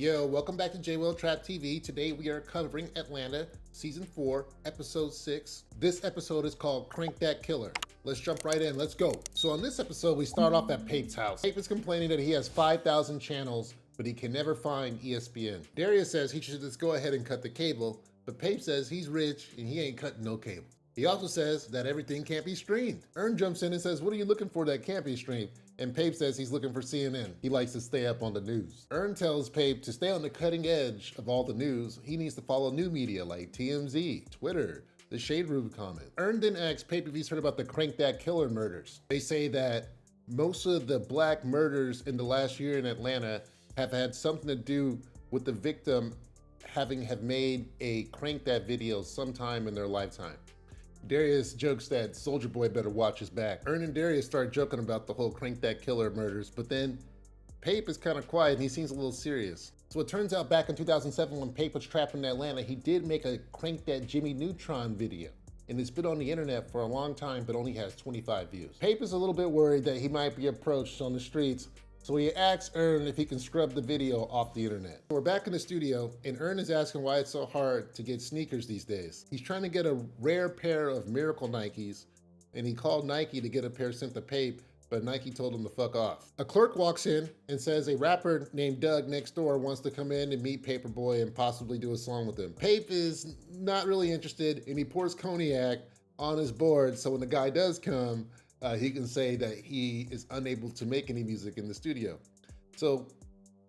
Yo, welcome back to J-Will Trap TV. Today we are covering Atlanta, Season 4, Episode 6. This episode is called Crank That Killer. Let's jump right in, let's go. So on this episode, we start off at Pape's house. Pape is complaining that he has 5,000 channels, but he can never find ESPN. Darius says he should just go ahead and cut the cable, but Pape says he's rich and he ain't cutting no cable. He also says that everything can't be streamed. Earn jumps in and says, what are you looking for that can't be streamed? And Pape says he's looking for CNN. He likes to stay up on the news. Earn tells Pape to stay on the cutting edge of all the news. He needs to follow new media like TMZ, Twitter, the Shade Room comment. Earn then asks Pape if he's heard about the Crank That Killer murders. They say that most of the black murders in the last year in Atlanta have had something to do with the victim have made a Crank That video sometime in their lifetime. Darius jokes that Soulja Boy better watch his back. Earn and Darius start joking about the whole Crank That Killer murders, but then Pape is kind of quiet and he seems a little serious. So it turns out back in 2007 when Pape was trapped in Atlanta, he did make a Crank That Jimmy Neutron video. And it's been on the internet for a long time, but only has 25 views. Pape is a little bit worried that he might be approached on the streets, so he asks Earn if he can scrub the video off the internet. We're back in the studio, and Earn is asking why it's so hard to get sneakers these days. He's trying to get a rare pair of Miracle Nikes, and he called Nike to get a pair sent to Pape, but Nike told him to fuck off. A clerk walks in and says a rapper named Doug next door wants to come in and meet Paperboy and possibly do a song with him. Pape is not really interested, and he pours cognac on his board, so when the guy does come, he can say that he is unable to make any music in the studio. So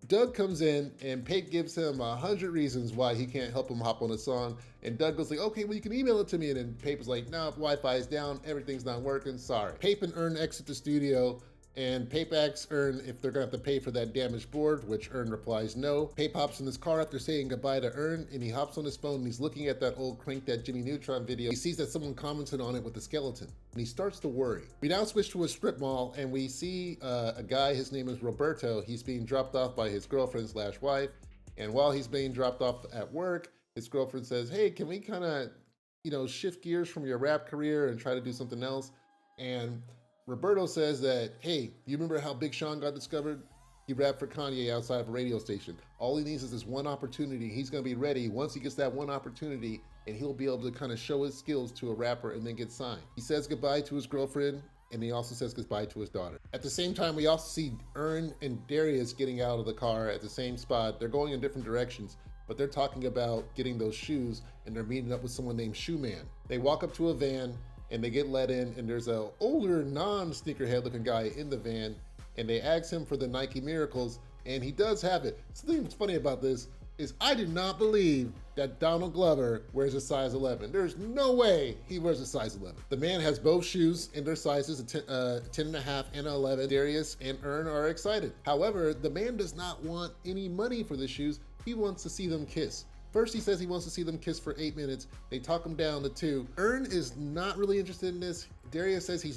Doug comes in and Pape gives him 100 reasons why he can't help him hop on a song. And Doug goes like, okay, well you can email it to me. And then Pape is like, no, Wi-Fi is down, everything's not working, sorry. Pape and Earn exit the studio and Pape asks Earn if they're gonna have to pay for that damaged board, which Earn replies no. Pape hops in his car after saying goodbye to Earn, and he hops on his phone and he's looking at that old Crank That Jimmy Neutron video. He sees that someone commented on it with a skeleton, and he starts to worry. We now switch to a strip mall, and we see a guy, his name is Roberto. He's being dropped off by his girlfriend / wife, and while he's being dropped off at work, his girlfriend says, hey, can we kind of, shift gears from your rap career and try to do something else? And Roberto says that, hey, you remember how Big Sean got discovered? He rapped for Kanye outside of a radio station. All he needs is this one opportunity. He's gonna be ready once he gets that one opportunity, and he'll be able to kind of show his skills to a rapper and then get signed. He says goodbye to his girlfriend, and he also says goodbye to his daughter. At the same time, we also see Earn and Darius getting out of the car at the same spot. They're going in different directions, but they're talking about getting those shoes, and they're meeting up with someone named Shoe Man. They walk up to a van, and they get let in, and there's a older non-sneakerhead looking guy in the van, and they ask him for the Nike Miracles, and he does have it. Something that's funny about this is I did not believe that Donald Glover wears a size 11. There's no way he wears a size 11. The man has both shoes in their sizes, a 10.5 and 11. Darius and Earn are excited. However, the man does not want any money for the shoes. He wants to see them kiss. First, he says he wants to see them kiss for 8 minutes. They talk him down to 2. Earn is not really interested in this. Darius says he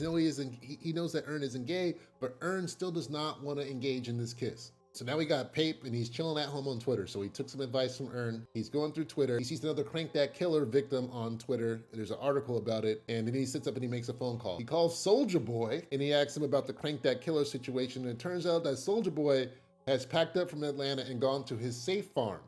knows that Earn isn't gay, but Earn still does not want to engage in this kiss. So now we got Pape, and he's chilling at home on Twitter. So he took some advice from Earn. He's going through Twitter. He sees another Crank That Killer victim on Twitter. There's an article about it, and then he sits up and he makes a phone call. He calls Soulja Boy, and he asks him about the Crank That Killer situation. And it turns out that Soulja Boy has packed up from Atlanta and gone to his safe farm,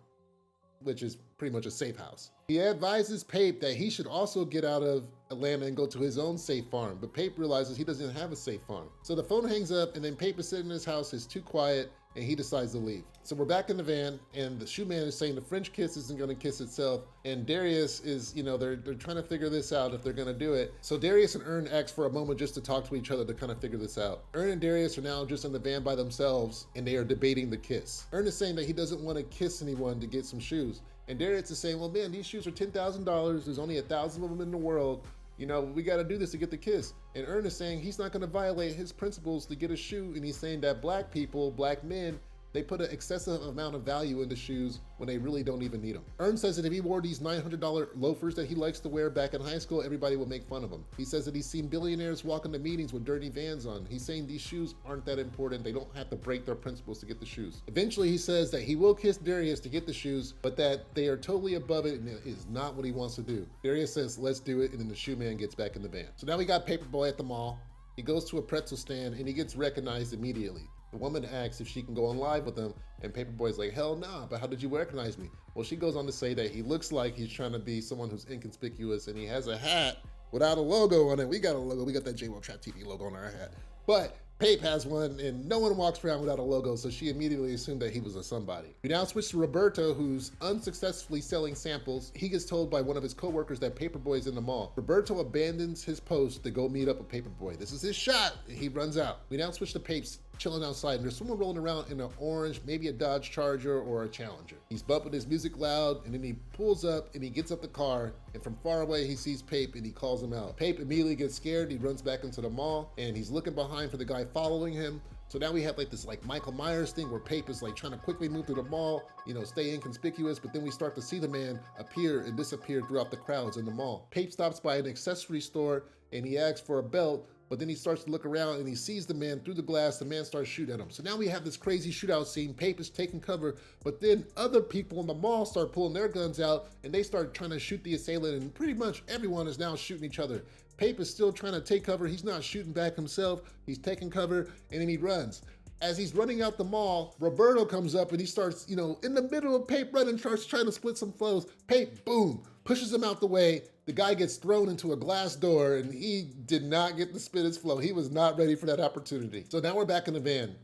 which is pretty much a safe house. He advises Pape that he should also get out of Atlanta and go to his own safe farm, but Pape realizes he doesn't have a safe farm. So the phone hangs up, and then Pape is sitting in his house, is too quiet, and he decides to leave. So we're back in the van, and the shoe man is saying the French kiss isn't gonna kiss itself, and Darius is, they're trying to figure this out if they're gonna do it. So Darius and Earn ask for a moment just to talk to each other to kind of figure this out. Earn and Darius are now just in the van by themselves, and they are debating the kiss. Earn is saying that he doesn't want to kiss anyone to get some shoes. And Darius is saying, well, man, these shoes are $10,000. There's only 1,000 of them in the world. We got to do this to get the kiss. And Earn is saying he's not going to violate his principles to get a shoe. And he's saying that black people, black men, they put an excessive amount of value into shoes when they really don't even need them. Earn says that if he wore these $900 loafers that he likes to wear back in high school, everybody would make fun of him. He says that he's seen billionaires walk into meetings with dirty Vans on. He's saying these shoes aren't that important. They don't have to break their principles to get the shoes. Eventually, he says that he will kiss Darius to get the shoes, but that they are totally above it and it is not what he wants to do. Darius says, let's do it, and then the shoe man gets back in the van. So now we got Paperboy at the mall. He goes to a pretzel stand and he gets recognized immediately. The woman asks if she can go on live with him, and Paperboy's like, hell nah, but how did you recognize me? Well, she goes on to say that he looks like he's trying to be someone who's inconspicuous, and he has a hat without a logo on it. We got a logo, we got that J-Will Trap TV logo on our hat. But Pape has one, and no one walks around without a logo, so she immediately assumed that he was a somebody. We now switch to Roberto, who's unsuccessfully selling samples. He gets told by one of his coworkers that Paperboy's in the mall. Roberto abandons his post to go meet up with Paperboy. This is his shot. He runs out. We now switch to Pape's chilling outside, and there's someone rolling around in an orange, maybe a Dodge Charger or a Challenger. He's bumping his music loud, and then he pulls up and he gets up the car, and from far away he sees Pape and he calls him out. Pape immediately gets scared. He runs back into the mall, and he's looking behind for the guy following him. So now we have like this like Michael Myers thing where Pape is like trying to quickly move through the mall, you know, stay inconspicuous, but then we start to see the man appear and disappear throughout the crowds in the mall. Pape stops by an accessory store and he asks for a belt, but then he starts to look around and he sees the man through the glass. The man starts shooting at him. So now we have this crazy shootout scene. Pape is taking cover, but then other people in the mall start pulling their guns out and they start trying to shoot the assailant, and pretty much everyone is now shooting each other. Pape is still trying to take cover. He's not shooting back himself. He's taking cover and then he runs. As he's running out the mall, Roberto comes up and he starts, you know, in the middle of Pape running, starts trying to split some flows. Pape, boom, pushes him out the way. The guy gets thrown into a glass door and he did not get to spit his flow. He was not ready for that opportunity. So now we're back in the van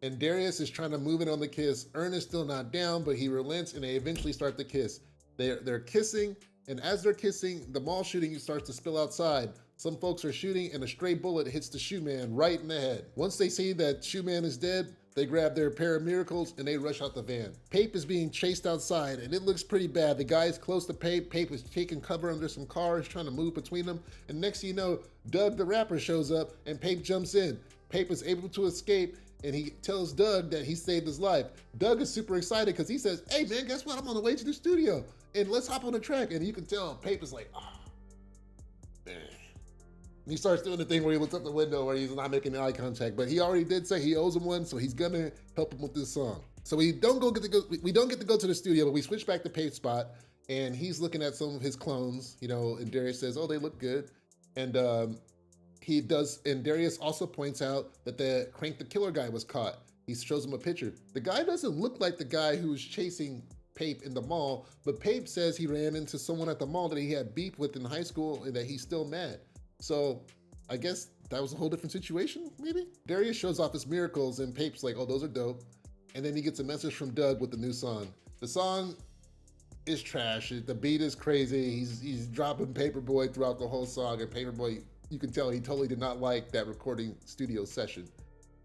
and Darius is trying to move in on the kiss. Ernest still not down, but he relents and they eventually start the kiss. They're kissing, and as they're kissing, the mall shooting starts to spill outside. Some folks are shooting and a stray bullet hits the shoe man right in the head. Once they see that shoe man is dead, they grab their pair of miracles and they rush out the van. Pape is being chased outside and it looks pretty bad. The guy is close to Pape. Pape is taking cover under some cars, trying to move between them. And next thing you know, Doug the rapper shows up and Pape jumps in. Pape is able to escape and he tells Doug that he saved his life. Doug is super excited because he says, hey man, guess what? I'm on the way to the studio and let's hop on the track. And you can tell Pape is like, oh, man. And he starts doing the thing where he looks out the window where he's not making eye contact, but he already did say he owes him one, so he's gonna help him with this song. So we don't get to go to the studio, but we switch back to Pape's spot, and he's looking at some of his clones, you know, and Darius says, oh, they look good. And he does, and Darius also points out that the Crank the Killer guy was caught. He shows him a picture. The guy doesn't look like the guy who was chasing Pape in the mall, but Pape says he ran into someone at the mall that he had beef with in high school and that he's still mad. So I guess that was a whole different situation, maybe? Darius shows off his miracles and Pape's like, oh, those are dope. And then he gets a message from Doug with the new song. The song is trash. The beat is crazy. He's dropping Paperboy throughout the whole song, and Paperboy, you can tell he totally did not like that recording studio session.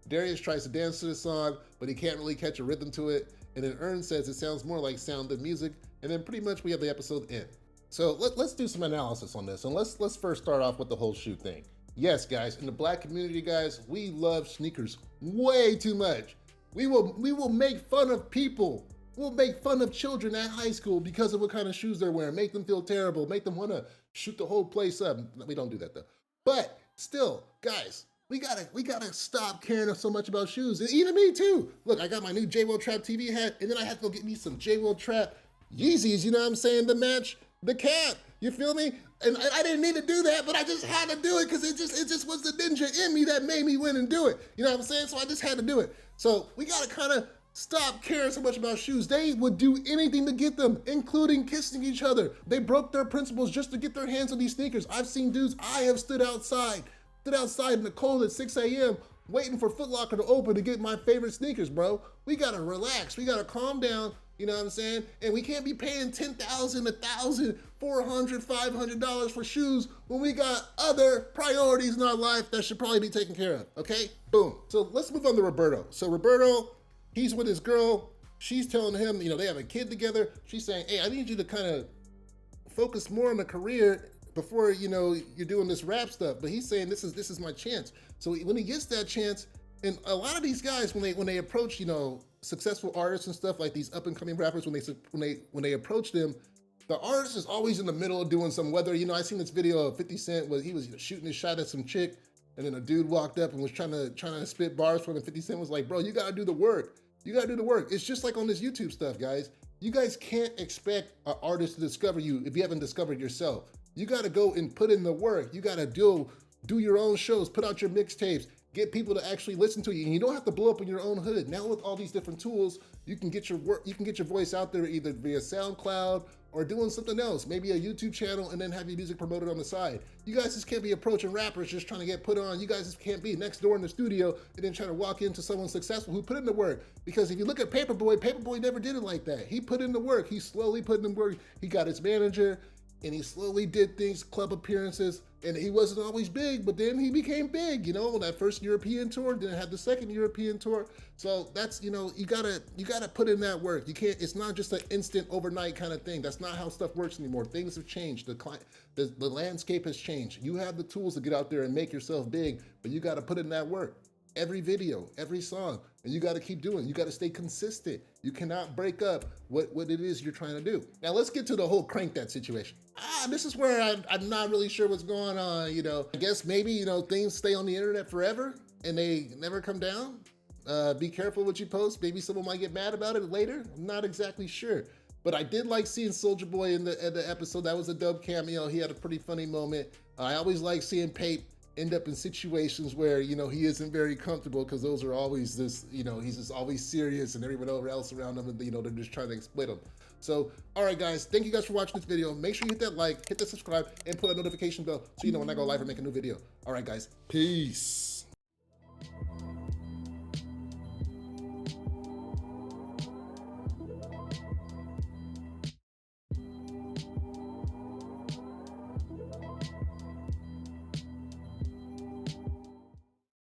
Darius tries to dance to the song, but he can't really catch a rhythm to it. And then Ern says it sounds more like sound than music. And then pretty much we have the episode end. So let's do some analysis on this, and let's first start off with the whole shoe thing. Yes, guys, in the black community, guys, we love sneakers way too much. We will make fun of people. We'll make fun of children at high school because of what kind of shoes they're wearing, make them feel terrible, make them want to shoot the whole place up. We don't do that though. But still, guys, we gotta stop caring so much about shoes, and even me too. Look, I got my new J-Will Trap TV hat, and then I have to go get me some J-Will Trap Yeezys. You know what I'm saying? To match the cap, you feel me? And I didn't need to do that, but I just had to do it because it just was the ninja in me that made me win and do it. You know what I'm saying? So I just had to do it. So we gotta kind of stop caring so much about shoes. They would do anything to get them, including kissing each other. They broke their principles just to get their hands on these sneakers. I've seen dudes, I have stood outside in the cold at 6 a.m. waiting for Foot Locker to open to get my favorite sneakers, bro. We gotta relax. We gotta calm down. You know what I'm saying? And we can't be paying $10,000, $1,000, $400, $500 for shoes when we got other priorities in our life that should probably be taken care of, okay? Boom. So let's move on to Roberto. So Roberto, he's with his girl. She's telling him, you know, they have a kid together. She's saying, hey, I need you to kind of focus more on the career before, you know, you're doing this rap stuff. But he's saying, this is my chance. So when he gets that chance, and a lot of these guys, when they approach, you know, successful artists and stuff like these up and coming rappers, when they approach them, the artist is always in the middle of doing some, whether, you know, I seen this video of 50 Cent where he was shooting his shot at some chick, and then a dude walked up and was trying to spit bars for him, and 50 Cent was like, bro, you gotta do the work. You gotta do the work. It's just like on this YouTube stuff, guys. You guys can't expect an artist to discover you if you haven't discovered yourself. You gotta go and put in the work. You gotta do your own shows, put out your mixtapes, get people to actually listen to you. And you don't have to blow up in your own hood. Now with all these different tools, you can get your work, you can get your voice out there either via SoundCloud or doing something else, maybe a YouTube channel, and then have your music promoted on the side. You guys just can't be approaching rappers just trying to get put on. You guys just can't be next door in the studio and then try to walk into someone successful who put in the work. Because if you look at Paperboy never did it like that. He put in the work. He slowly put in the work. He got his manager, and he slowly did things, club appearances, and he wasn't always big, but then he became big, you know, that first European tour, then had the second European tour. So that's, you know, you gotta put in that work. You can't, it's not just an instant overnight kind of thing. That's not how stuff works anymore. Things have changed. The landscape has changed. You have the tools to get out there and make yourself big, but you gotta put in that work. Every video, every song, and you got to keep doing. You got to stay consistent. You cannot break up what it is you're trying to do. Now let's get to the whole Crank That situation. This is where I'm not really sure what's going on. You know, I guess maybe, you know, things stay on the internet forever and they never come down. Be careful what you post. Maybe someone might get mad about it later. I'm not exactly sure. But I did like seeing Soulja Boy in the episode. That was a dope cameo. He had a pretty funny moment. I always like seeing Pape end up in situations where, you know, he isn't very comfortable, because those are always this, you know, he's just always serious and everyone else around him, and, you know, they're just trying to exploit him. So, all right, guys, thank you guys for watching this video. Make sure you hit that like, hit that subscribe, and put a notification bell so you know when I go live or make a new video. All right, guys, peace.